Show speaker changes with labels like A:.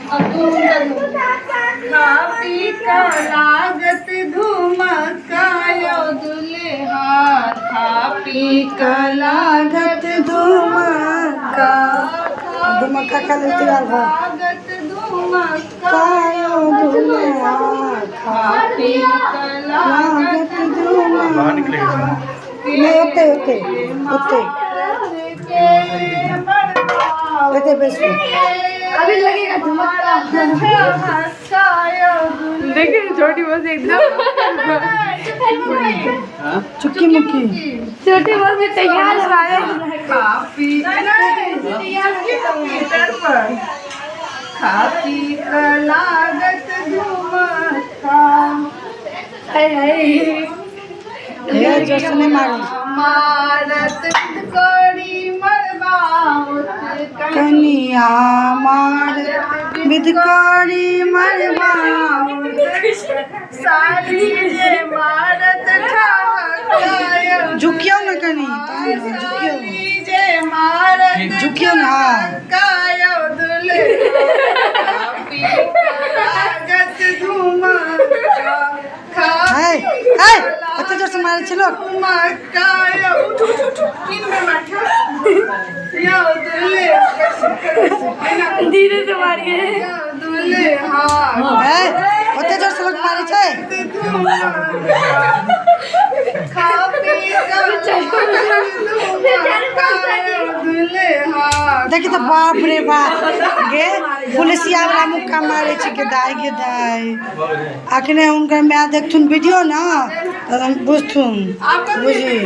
A: खा पी का लागत धुमकायो दुल्हा, खा पी का लागत
B: धुमका धुमका खा लेते यार
A: लागत धुमकायो दुल्हा, खा पी का लागत
B: बाहर निकलेगा नहीं होते होते होते होते बेस्ट
A: अभी लगेगा धुमका। देखिए छोटी बस एकदम
B: चुक्की मुक्की
A: छोटी बस में तैयार है खा पी खा पी का लागत धुमका।
B: ये जैसे मारो
A: मारत कोड़ी मरबा
B: कनिया मारत बिदकारी मरबा
A: सारी जे मारत ठाकायो
B: झुकियो न कनी झुकियो
A: जे मारत
B: झुकियो ना
A: कायो दुल्हा, पी लागत धुमका। खा
B: है कत जोर से मारे चलो
A: धुमकायो उठ उठ उठ तीन में बैठो यो दुल्हा धीरे से मारिए यो दुल्हा
B: है कत जोर से लोग मारे छे
A: खा पी का दुल्हा।
B: देखी तो बाप रे बाप गे पुलिसिया वाला मुक्का मारे छे के दाई अखने उनकर मैं देखथुन वीडियो ना बुझथुन बुझी।